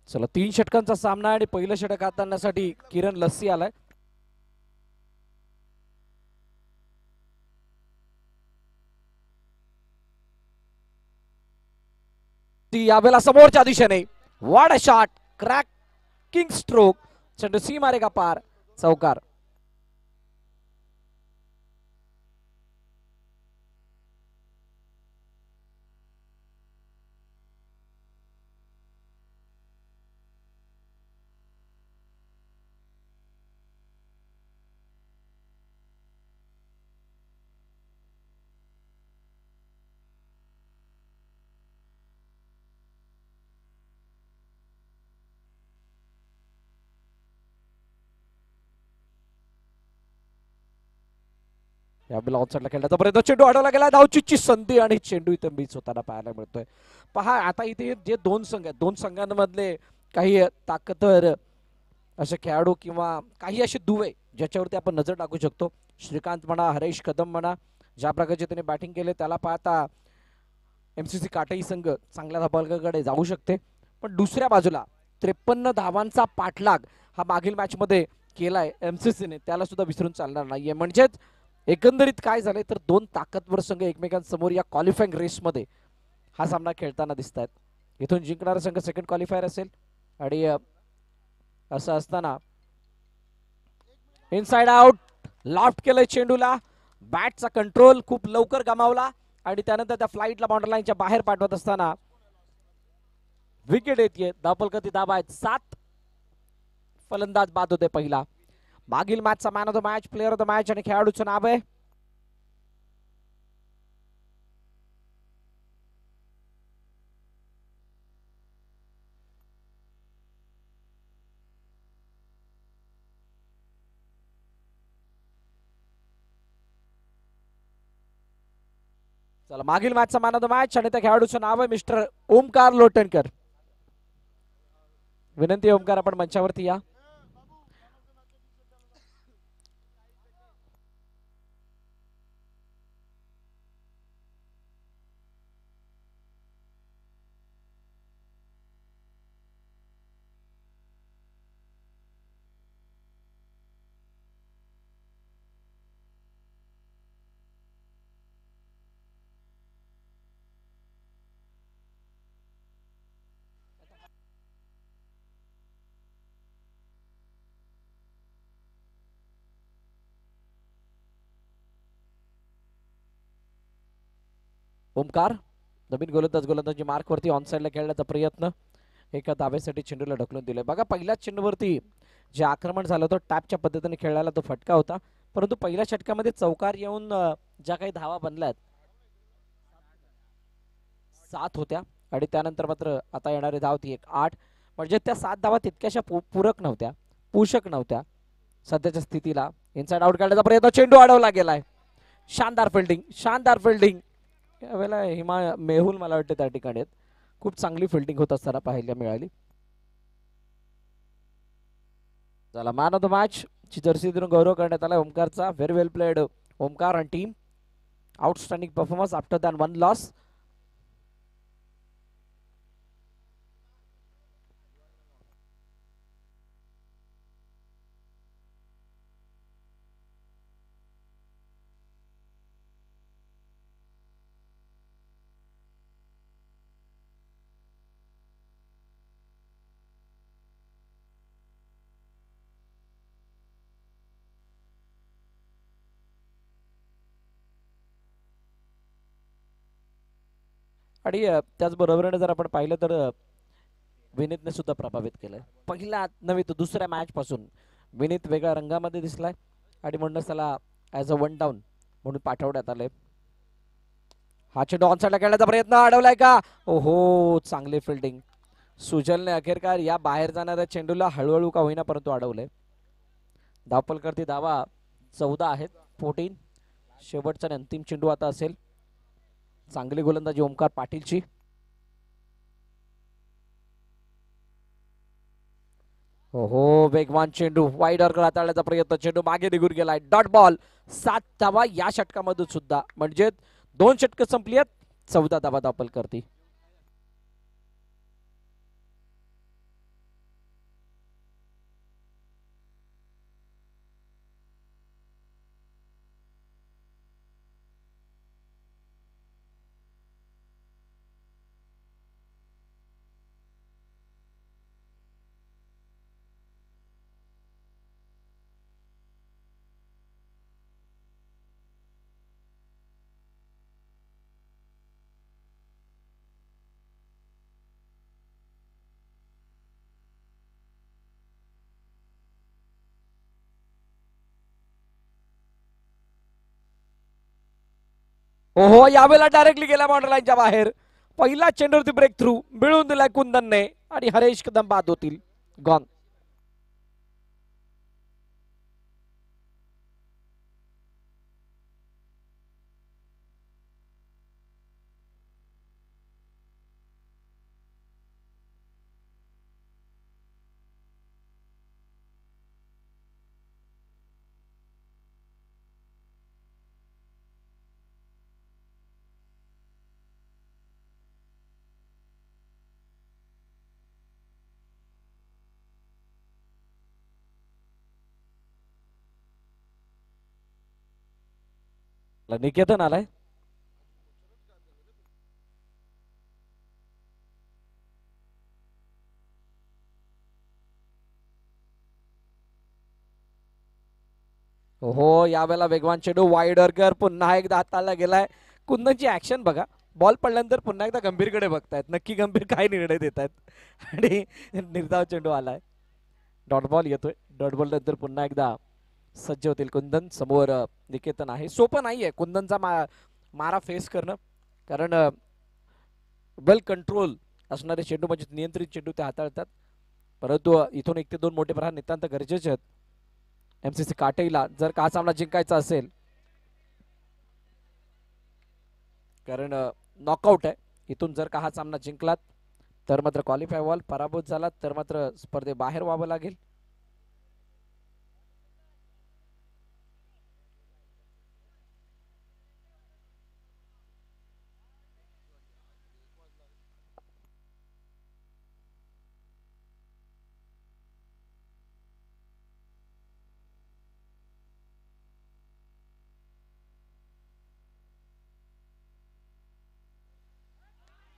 चला 3 षटकांचा सामना आणि पहिलं षटक हाताळण्यासाठी किरण लस्सी आलाय. ती यावेळेला समोरच्या दिशेने what a shot, cracking stroke, चेंडू सी मारेगा पार, चौकार. यावेळेला ऑनसाइडला खेळण्याचा प्रयत्न, चेंडू अडवला गेला, धावचीची संधी आणि चेंडू इथे मिस होताना पाहायला मिळतोय. पहा आता इथे जे दोन संघ आहेत, दोन संघांमधले काही ताकदवर असे खेळाडू किंवा काही असे दुवे ज्याच्यावरती आपण नजर टाकू शकतो. श्रीकांत म्हणा, हरेश कदम म्हणा, ज्या प्रकारचे त्याने बॅटिंग केले त्याला पाहता एमसीसी काटई संघ चांगल्या धाबांकडे जाऊ शकते. पण दुसऱ्या बाजूला 53 धावांचा पाठलाग हा मागील मॅच मध्ये केलाय एमसीसीने, त्याला सुद्धा विसरून चालणार नाहीये. म्हणजेच एकंदरीत काय झालंय तर दोन ताकदवर संघ एकमेकांसमोर या क्वालिफाईंग रेसमध्ये हा सामना खेळताना दिसत आहेत. इथून जिंकणारा संघ सेकंड क्वालिफायर असेल आणि असं असताना इनसाइड आउट लॉफ्ट केलंय चेंडूला, बॅटचा कंट्रोल खूप लवकर गमावला आणि त्यानंतर त्या फ्लाईटला बाउंड्री लाईनच्या बाहेर पाठवत असताना विकेट येते. धावफलकाची धावा आहेत 7. फलंदाज बाद होते पहिला. मागील मॅचचा man of the match, player of the match आणि खेळाडूचं नाव आहे चला मागील मॅचचा मॅन ऑफ द मॅच आणि त्या खेळाडूचं नाव आहे मिस्टर ओमकार लोटणकर. विनंती ओमकार आपण मंचावरती या. ओमकार नवीन गोलंदाजी मार्कवरती ऑनसाइडला खेळण्याचा प्रयत्न, एका धावेसाठी चेंडूला ढकलून दिले. बघा पहिल्याच चेंडूवरती जे आक्रमण झालं होतं टॅपच्या पद्धतीने खेळायला तो फटका होता, परंतु पहिल्या षटकामध्ये चौकार येऊन ज्या काही धावा बनल्यात 7 होत्या आणि त्यानंतर मात्र आता येणारी धाव ती 8. म्हणजे त्या 7 धावा तितक्याशा पूरक नव्हत्या, पोषक नव्हत्या सध्याच्या स्थितीला. इनसाइड आउट काढण्याचा प्रयत्न, चेंडू अडवला गेलाय. शानदार फिल्डिंग, शानदार फिल्डिंग. यावेळेला हिमा मेहुल मला वाटतं त्या ठिकाणी खूप चांगली फिल्डिंग होत असताना पाहायला मिळाली. चला मॅन ऑफ द मॅच ची जर्सी देऊन गौरव करण्यात आला ओमकारचा. व्हेरी वेल प्लेड ओमकार आणि team. Outstanding performance after than 1 loss. आणि त्याचबरोबर जर आपण पाहिलं तर विनीतने सुद्धा प्रभावित केलंय. पहिला नव्हे तर दुसऱ्या मॅच पासून विनीत वेगळ्या रंगामध्ये दिसलाय आणि म्हणूनच त्याला ॲज अ 1 डाऊन म्हणून पाठवण्यात आले. हा चेंडू ऑनसाइडला खेळण्याचा प्रयत्न, अडवलाय का? ओहो, चांगली फिल्डिंग. सुजलने अखेरकार या बाहेर जाणाऱ्या चेंडूला हळूहळू का होईना परंतु अडवलंय. धावफलकाची धावा 14 आहेत, 14. शेवटचा अंतिम चेंडू आता असेल. चांगली गोलंदाजी ओमकार पाटीलची. हो वेगवान चेंडू वाईड अर्क हाताळण्याचा प्रयत्न, चेंडू मागे निघून गेलाय. Dot ball. 7 धावा या षटकामधून सुद्धा, म्हणजे 2 षटकं संपली आहेत, 14 धावा धावफलक करती. ओहो, यावेळेला डायरेक्टली गेला बाउंड्री लाईनच्या बाहेर. पहिला चेंडूवरती ब्रेक थ्रू मिळवून दिलाय कुंदनने आणि हरेश कदम बाद होतील. गॉन. निकेतन आलाय. हो, यावेळेला वेगवान चेंडू वाईड अर्गर पुन्हा एकदा हाताळला गेलाय. कुंदनची ऍक्शन बघा. बॉल पडल्यानंतर पुन्हा एकदा गंभीरकडे बघतायत, नक्की गंभीर काय निर्णय देत आहेत आणि निर्धाव चेंडू आलाय. डॉट बॉल येतोय. डॉट बॉल नंतर पुन्हा एकदा सज्ज होतील कुंदन. समोर निकेतन आहे. सोपं नाहीये कुंदनचा मारा फेस करणं, कारण वेल कंट्रोल असणारे चेंडू म्हणजे नियंत्रित चेंडू ते हाताळतात. परंतु इथून 1 ते 2 मोठे प्रहार नितांत गरजेचे आहेत एमसीसी काटेला जर का हा सामना जिंकायचा असेल, कारण नॉकआउट आहे. इथून जर का हा सामना जिंकलात तर मात्र क्वालिफाय व्हाल, पराभूत झालात तर मात्र स्पर्धेबाहेर व्हावं लागेल.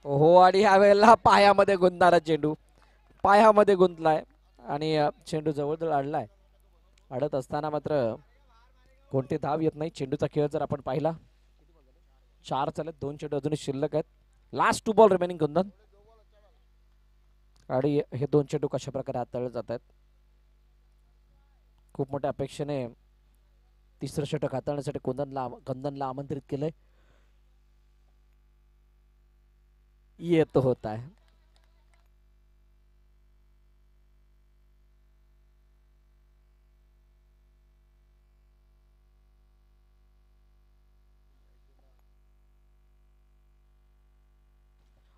हो, आणि ह्या वेळेला पायामध्ये गुंतणारा चेंडू, पायामध्ये गुंतलाय आणि चेंडू जवळ अडलाय. अडत असताना मात्र कोणते धाव येत नाही. चेंडूचा खेळ जर आपण पाहिला, 4 चालत 2 चेंडू अजूनही शिल्लक आहेत. लास्ट 2 बॉल रिमेनिंग कुंदन, आणि हे 2 चेंडू कशा प्रकारे हाताळले जात आहेत. खूप मोठ्या अपेक्षेने तिसरं षटक हाताळण्यासाठी कुंदनला आमंत्रित केलंय. येत होत आहे.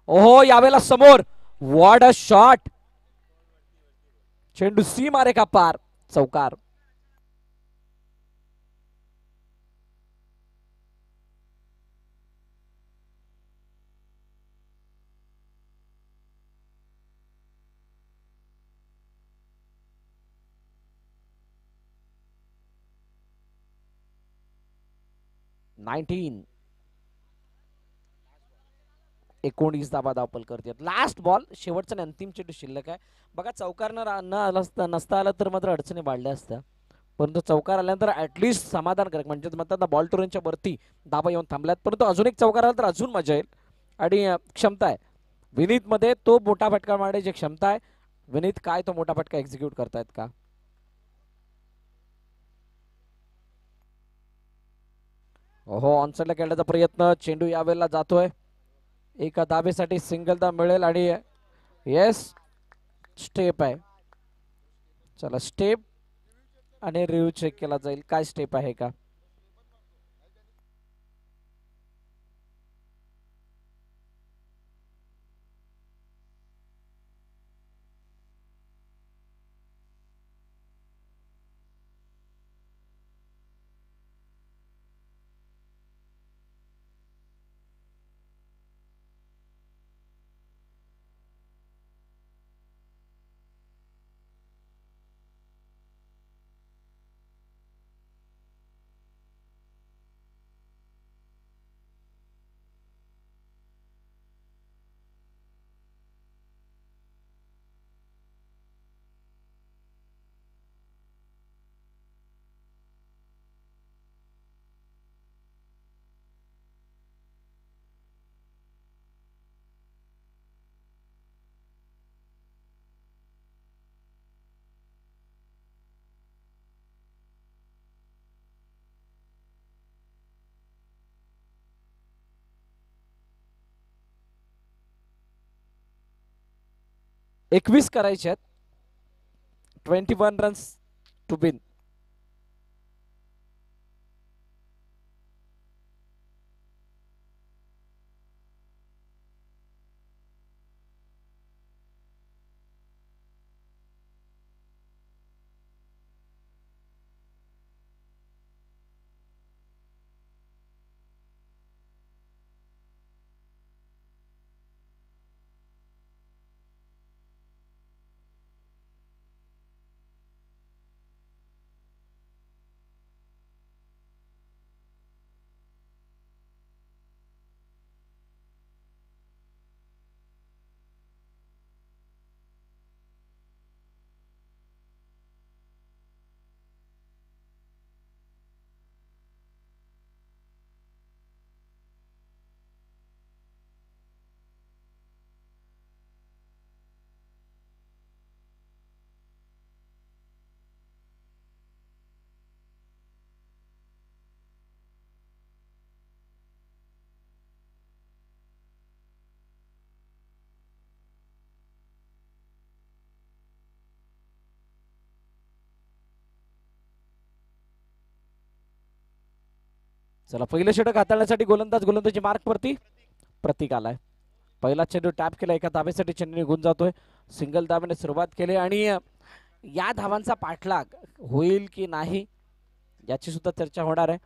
ओहो, यावेळेला समोर व्हॉट अ शॉट. चेंडू सी मारे का पार, चौकार. नाईन्टीन 19 धावा धावपल करते. लास्ट बॉल, शेवटचा आणि अंतिम चेंडू शिल्लक आहे. बघा, चौकार नसता आला तर मात्र अडचणी वाढल्या असत्या, परंतु चौकार आल्यानंतर ऍटलिस्ट समाधानकारक म्हणजे म्हणतात ना, बॉल टोरेंच्या वरती धावा येऊन थांबल्यात. परंतु अजून एक चौकार आला तर अजून मजा येईल. आणि क्षमता आहे विनीत मध्ये, तो मोठा फटका मारण्याची क्षमता आहे. विनीत काय तो मोठा फटका एक्झिक्यूट करतायत का? हो, ऑनसाइडला खेळण्याचा प्रयत्न, चेंडू यावेळेला जातोय. एका धाबेसाठी सिंगल दा मिळेल आणि येस, स्टेप आहे. चला, स्टेप आणि रिव्ह्यू चेक केला जाईल, काय स्टेप आहे का. 21 करायचे आहेत. 21 रन्स टू विन. चला पहिलं षटक हाताळण्यासाठी गोलंदाजी मार्क वरती. प्रतीक आलाय. पहिला चेंडू टॅप केला, एका धाब्यासाठी चेंडू निघून जातोय. सिंगल धाब्याने सुरुवात केली आणि या धावांचा पाठलाग होईल की नाही याची सुद्धा चर्चा होणार आहे.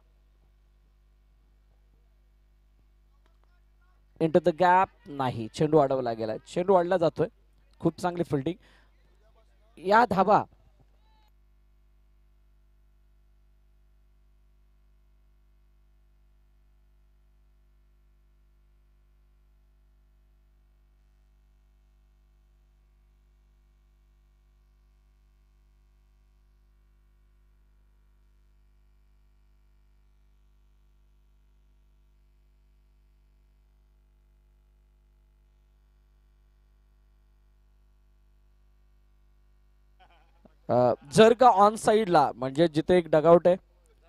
इंटू द गॅप नाही, चेंडू अडवला गेला. चेंडू अडला जातोय. खूप चांगली फिल्डिंग. या धावा जर का ऑन साइडला म्हणजे जिथे एक डगआउट आहे,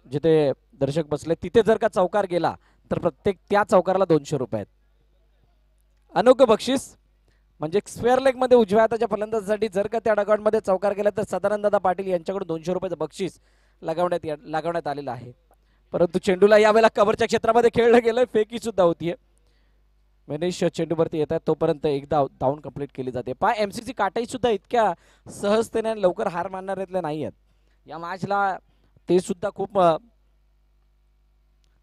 जिथे दर्शक बसले, तिथे जर का चौकार गेला तर प्रत्येक त्या चौकाराला 200 रुपये आहेत. अनोखं बक्षीस म्हणजे स्क्वेअर लेग मध्ये उजव्या हाताच्या फलंदाजासाठी जर का त्या डगआउट मध्ये चौकार गेला तर सदानंददादा पाटील यांच्याकडून 200 रुपयाचं बक्षीस लागवण्यात आलेलं आहे. परंतु चेंडूला यावेळेला कव्हरच्या क्षेत्रामध्ये खेळलं गेलंय. फेकी सुद्धा होतीये. मनीष चेंडूवरती येत आहे तोपर्यंत एकदा धावून कंप्लीट केली जाते. एमसीसी काटाई सुद्धा इतक्या सहजतेने लवकर हार मानणाऱ्यातले नाही आहेत. या मॅचला ते सुद्धा खूप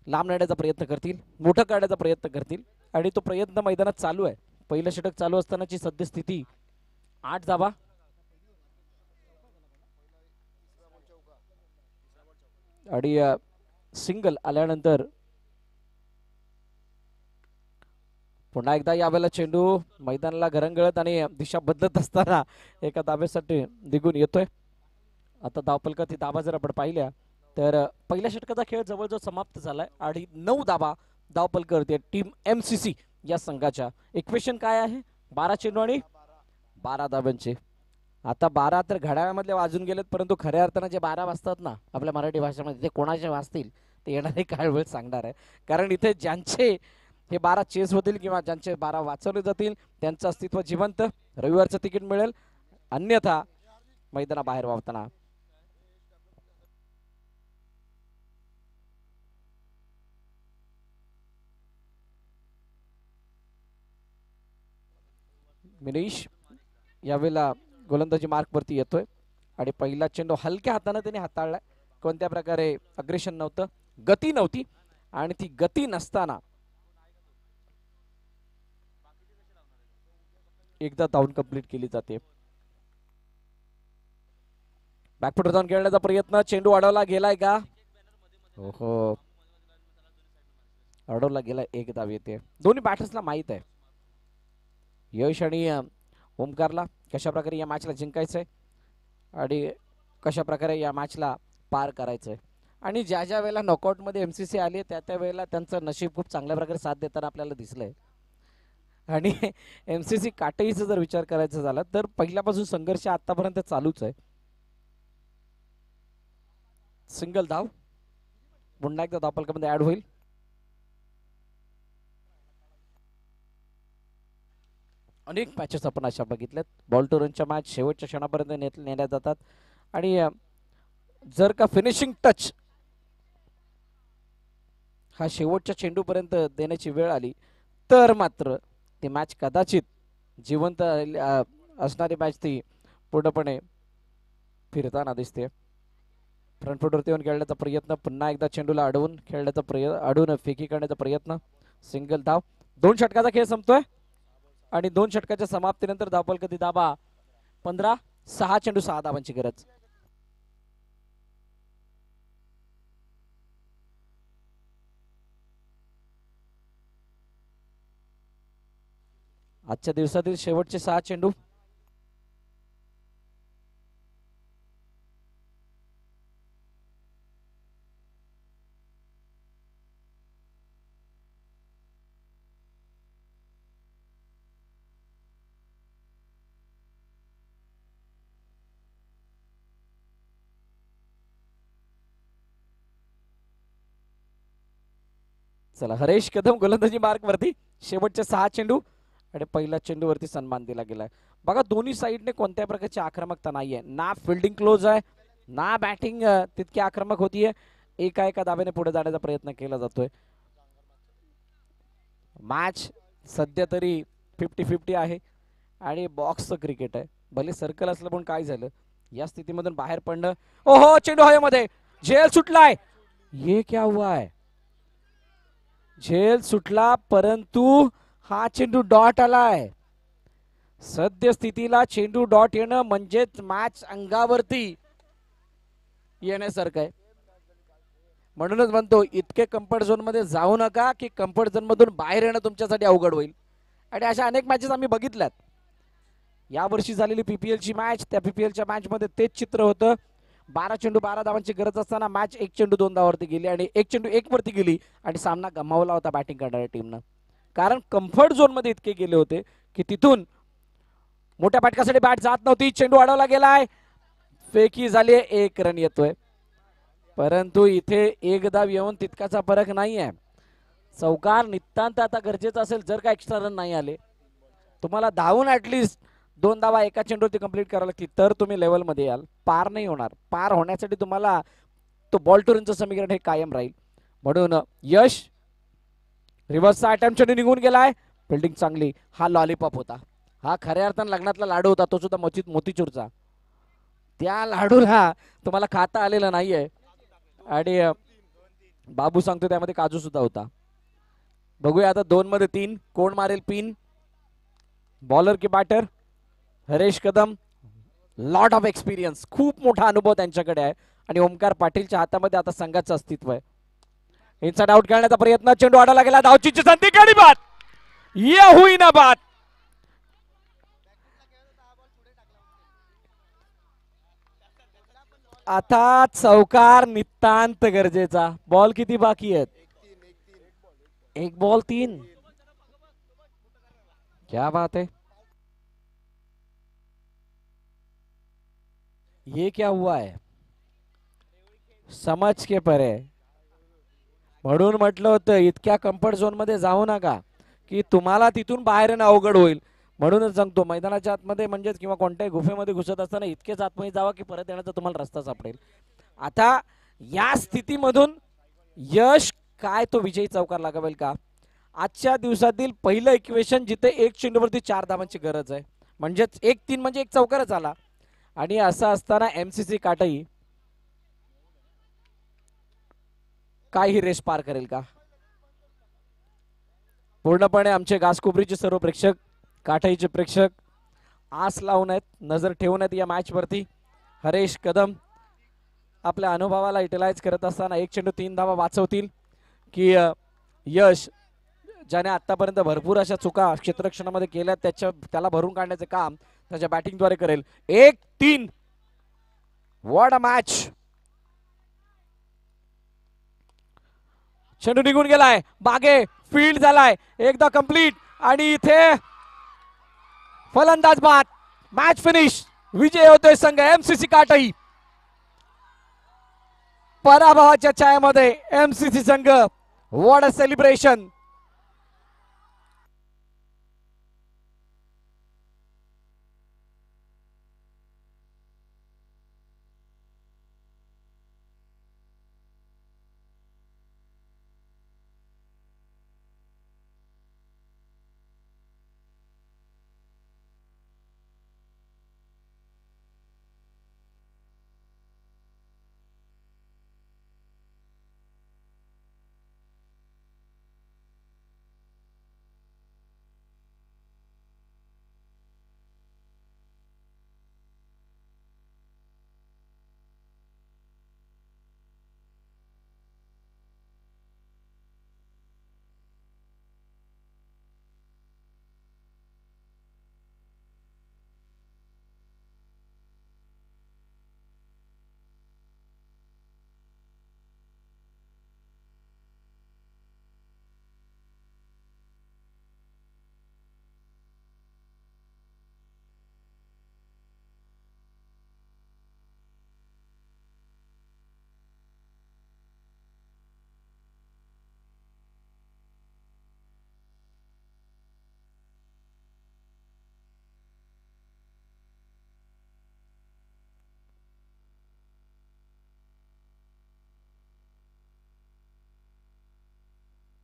लांब नेण्याचा प्रयत्न करतील, मोठं काढण्याचा प्रयत्न करतील आणि तो प्रयत्न मैदानात चालू आहे. पहिलं षटक चालू असतानाची सद्यस्थिती 8 धावा. आणि सिंगल आल्यानंतर पुन्हा एकदा यावेळेला चेंडू मैदानाला घरंगळत आणि दिशा बदलत असताना एका धाब्यासाठी निघून येतोय. आता धावपलकाची धाबा जर आपण पाहिल्या तर पहिल्या षटकाचा खेळ जवळजवळ समाप्त झालाय आणि 9 धाबा धावपलकावरती टीम एमसीसी या संघाच्या. इक्वेशन काय आहे? 12 चेंडू आणि 12 धाब्यांचे. आता 12 तर घड्याळामधले वाजून गेलेत, परंतु खऱ्या अर्थानं जे 12 वाजतात ना आपल्या मराठी भाषेमध्ये, ते कोणाचे वाजतील ते येणारे काळ वेळ सांगणार आहे. कारण इथे ज्यांचे हे 12 चेस होतील किंवा ज्यांचे 12 वाचवले जातील त्यांचं अस्तित्व जिवंत. रविवारचं तिकीट मिळेल, अन्यथा मैदानाबाहेर वावताना. मिनीश यावेळेला गोलंदाजी मार्क वरती येतोय आणि पहिला चेंडू हलक्या हाताने त्याने हाताळलाय. कोणत्या प्रकारे अग्रेशन नव्हतं, गती नव्हती आणि ती गती नसताना एकदा धावून कंप्लीट केली जाते. बॅकफुट जाऊन खेळण्याचा प्रयत्न, चेंडू अडवला गेलाय का? हो, अडवला गेलाय. एक धाव येते. दोन्ही बॅटर्सला माहित आहे यश आणि ओमकारला कशा प्रकारे या मॅचला जिंकायचंय आणि कशा प्रकारे या मॅचला पार करायचंय. आणि ज्या ज्या वेळेला नॉकआउटमध्ये एमसीसी आली त्या त्या वेळेला त्यांचं नशीब खूप चांगल्या प्रकारे साथ देताना आपल्याला दिसलंय. आणि एमसीसी काटेईचा जर विचार करायचा झाला तर पहिल्यापासून संघर्ष आतापर्यंत चालूच आहे. सिंगल धाव पुन्हा एकदा धावपलकामध्ये ऍड होईल. अनेक मॅचेस आपण अशा बघितल्यात, बॉल टू रनच्या मॅच शेवटच्या क्षणापर्यंत नेल्या जातात आणि जर का फिनिशिंग टच हा शेवटच्या चेंडूपर्यंत देण्याची वेळ आली तर मात्र ती मॅच कदाचित जिवंत असणारी मॅच ती पूर्णपणे फिरताना दिसते. फ्रंट फुटवरती येऊन खेळण्याचा प्रयत्न, पुन्हा एकदा चेंडूला अडवून खेळण्याचा अडवून फेकी करण्याचा प्रयत्न, सिंगल धाव. 2 षटकाचा खेळ संपतोय आणि 2 षटकाच्या समाप्तीनंतर धावफल कधी दाबा 15, 6 चेंडू 6 धावांची गरज. आजच्या दिवसातील शेवटचे 6 चेंडू. चला, हरेश कदम गोलंदाजी मार्क वरती, शेवटचे 6 चेंडू आणि पहिल्या चेंडूवरती सन्मान दिला गेलाय. बघा दोन्ही साईडने कोणत्या प्रकारची आक्रमकता नाहीये, ना फिल्डिंग क्लोज आहे ना बॅटिंग तितकी आक्रमक होतीये. एका दाब्याने पुढे जाण्याचा प्रयत्न केला जातोय. मॅच सध्या तरी 50-50 आहे आणि बॉक्सचं क्रिकेट आहे. भले सर्कल असलं पण काय झालं, या स्थितीमधून बाहेर पडणं. ओहो, चेंडू हवेमध्ये, झेल सुटलाय. ये क्या हुआ है? झेल सुटला परंतु हा चेंडू डॉट आलाय. सद्य स्थितीला चेंडू डॉट येणं म्हणजेच मॅच अंगावरती येण्यासारखं आहे. म्हणूनच म्हणतो इतके कम्फर्ट झोन मध्ये जाऊ नका की कम्फर्ट झोन मधून बाहेर येणं तुमच्यासाठी अवघड होईल. आणि अशा अनेक मॅचेस आम्ही बघितल्यात. यावर्षी झालेली पीपीएलची मॅच, त्या पीपीएलच्या मॅच मध्ये तेच चित्र होतं. 12 चेंडू 12 धावांची गरज असताना मॅच 1 चेंडू 2 धावावरती गेली आणि 1 चेंडू 1 वरती गेली आणि सामना गमावला होता बॅटिंग करणाऱ्या टीमनं. कारण कम्फर्ट झोन मध्ये इतके गेले होते की तिथून मोठ्या फटकासाठी बॅट जात नव्हती. चेंडू अडवला गेलाय, फेकी झाली, 1 रन येतोय. परंतु इथे 1 धाव येऊन तितकाचा फरक नाहीये. चौकार नितांत आता गरजेचं असेल. जर का एक्स्ट्रा रन नाही आले, तुम्हाला धावून ऍटलिस्ट 2 धावा एका चेंडूवरती कंप्लीट करावं लागतील तर तुम्ही लेवल मध्ये याल. पार नाही होणार. पार होण्यासाठी तुम्हाला तो बॉल टू रनचं समीकरण हे कायम राहील. म्हणून यश रिव्हर्सचा अटेम्प्ट चेंडू निघून गेलाय. फिल्डिंग चांगली. हा लॉलीपॉप होता, हा खऱ्या अर्थानं लग्नातला लाडू होता, तो सुद्धा मोतीचूरचा. त्या लाडूला तुम्हाला खाता आलेलं नाहीये आणि बाबू सांगतो त्यामध्ये काजू सुद्धा होता. बघूया आता 2 मध्ये 3 कोण मारेल पिन. बॉलर की batter. Haresh Kadam, lot of experience, खूप मोठा अनुभव त्यांच्याकडे आहे आणि ओमकार पाटीलच्या हातामध्ये आता संघाचं अस्तित्व आहे. इनसाइड आउट खेळण्याचा प्रयत्न, चेंडू अडवला गेला, धावचीची संधी, गडी बाद, ये हुई ना बात. आता चौकार नितांत गरजेचा. बॉल किती बाकी आहेत? 1 बॉल 3. क्या बात है, ये क्या हुआ है? समज के परे. म्हणून म्हटलं होतं इतक्या कम्फर्ट झोन मध्ये जाऊ नका की तुम्हाला तिथून बाहेर येणं अवघड होईल. म्हणूनच सांगतो मैदानाच्या आतमध्ये म्हणजेच किंवा कोणत्याही गुफेमध्ये घुसत असताना इतकेच आतमध्ये जावा की परत येण्याचा तुम्हाला रस्ता सापडेल. आता या स्थितीमधून यश काय तो विजयी चौकार लागावेल का? आजच्या दिवसातील पहिलं इक्वेशन जिथे 1 चेंडूवरती 4 धावांची गरज आहे, म्हणजेच 1-3 म्हणजे 1 चौकारच आला. आणि असं असताना एमसीसी काटई काही रेस पार करेल का? पूर्णपणे आमचे घासकोपरीचे सर्व प्रेक्षक, काठाईचे प्रेक्षक आस लावून आहेत, नजर ठेवून आहेत या मॅच वरती. हरेश कदम आपल्या अनुभवाला युटिलाइज करत असताना 1 चेंडू 3 धावा वाचवतील की यश ज्याने आतापर्यंत भरपूर अशा चुका क्षेत्ररक्षणामध्ये केल्या त्याला भरून काढण्याचे काम त्याच्या बॅटिंगद्वारे करेल. 1-3. What a match. चेंडू निघून गेलाय, बागे फील्ड झालाय, एकदा कंप्लीट आणि इथे फलंदाज बाद. Match finish. विजय होतोय संघ एमसीसी काटई. पराभवाच्या छायामध्ये एमसीसी संघ. What a celebration.